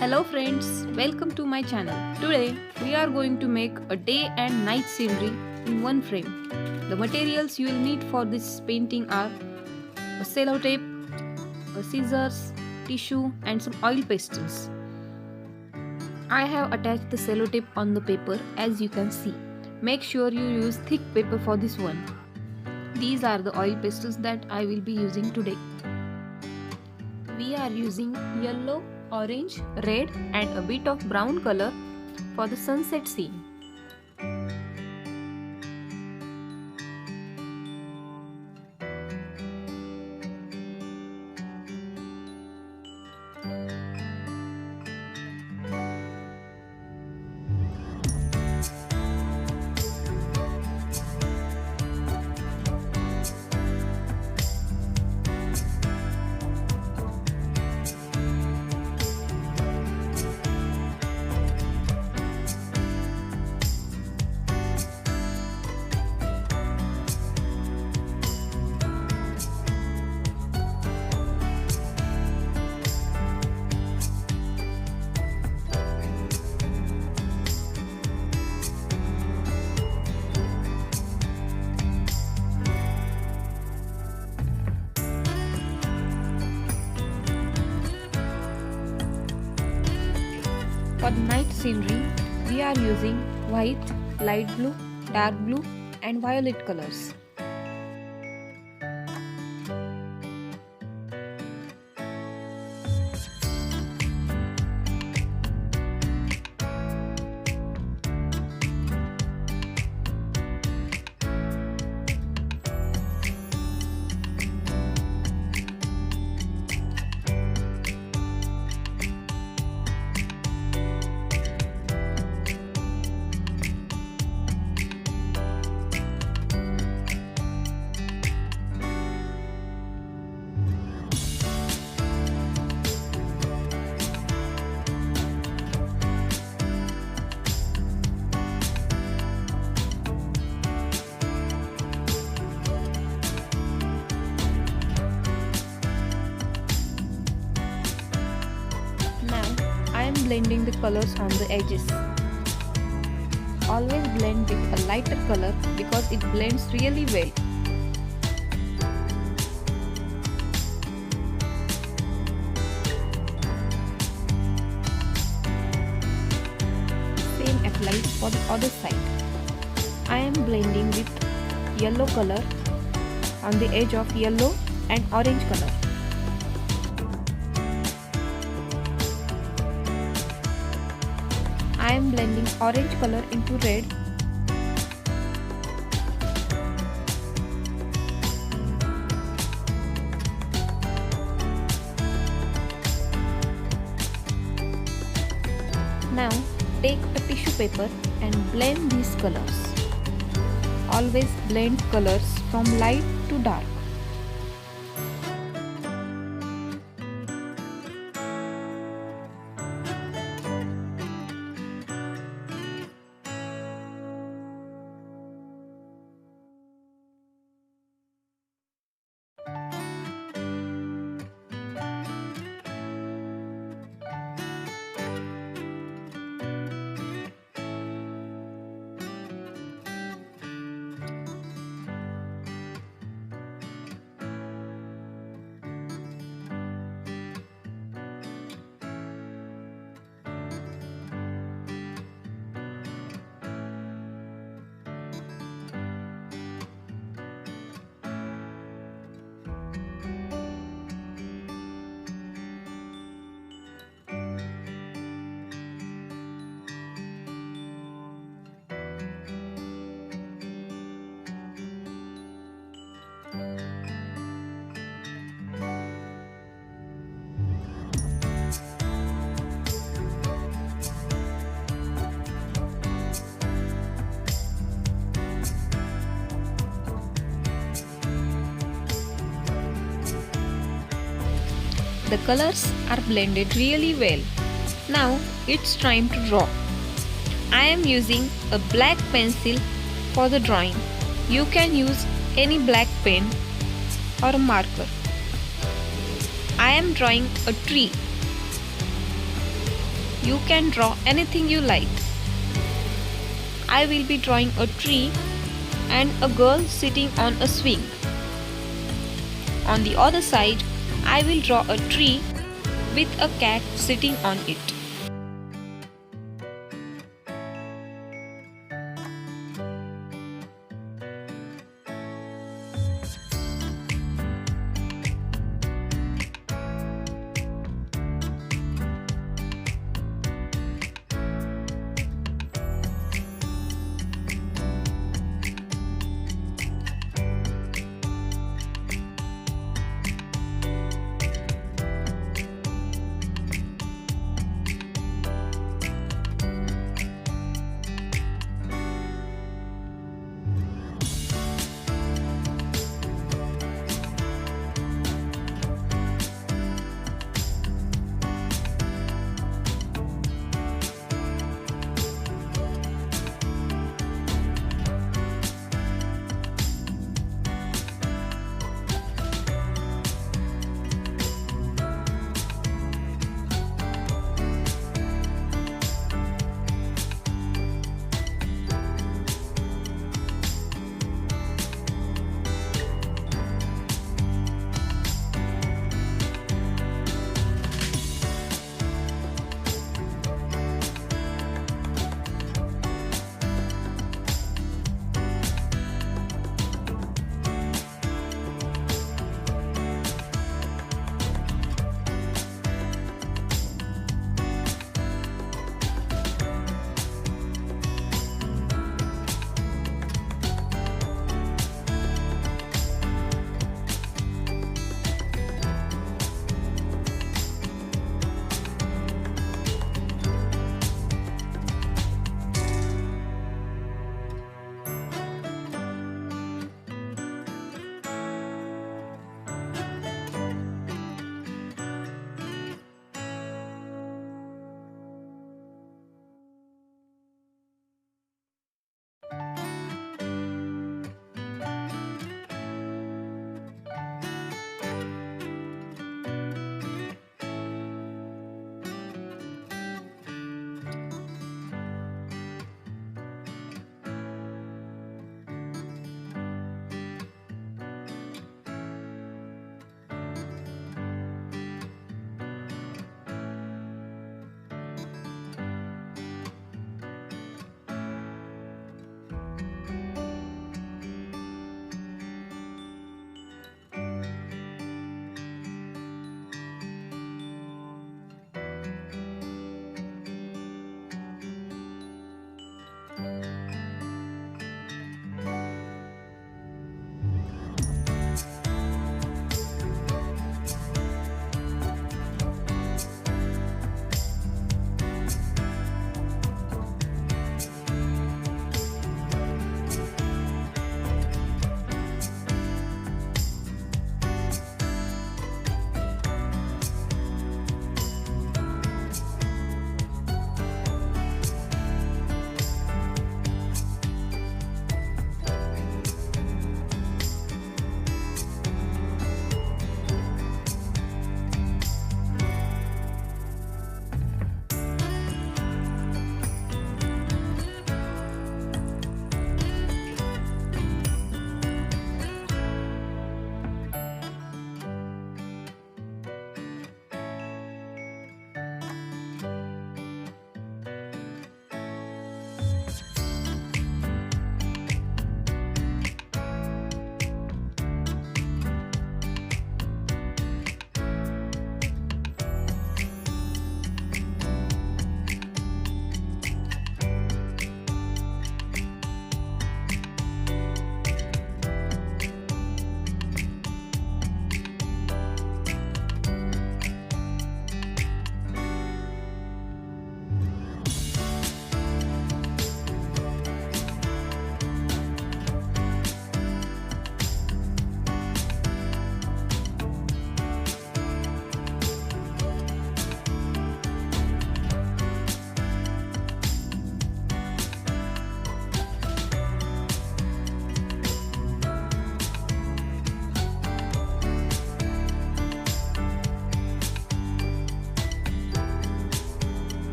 Hello friends, welcome to my channel. Today we are going to make a day and night scenery in one frame. The materials you will need for this painting are a sellotape, a scissors, tissue and some oil pastels. I have attached the sellotape on the paper as you can see. Make sure you use thick paper for this one. These are the oil pastels that I will be using today. We are using yellow, orange, red and a bit of brown color for the sunset scene. For the night scenery, we are using white, light blue, dark blue and violet colors. I am blending the colors on the edges. Always blend with a lighter color because it blends really well. Same applies for the other side. I am blending with yellow color on the edge of yellow and orange color. I am blending orange color into red. Now take a tissue paper and blend these colors. Always blend colors from light to dark. The colors are blended really well. Now it's time to draw. I am using a black pencil for the drawing. You can use any black pen or a marker. I am drawing a tree. You can draw anything you like. I will be drawing a tree and a girl sitting on a swing. On the other side, I will draw a tree with a cat sitting on it.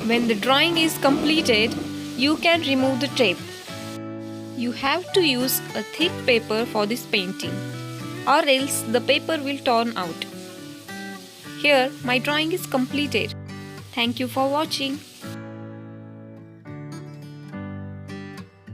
When the drawing is completed, you can remove the tape. You have to use a thick paper for this painting, or else the paper will turn out. Here, my drawing is completed. Thank you for watching.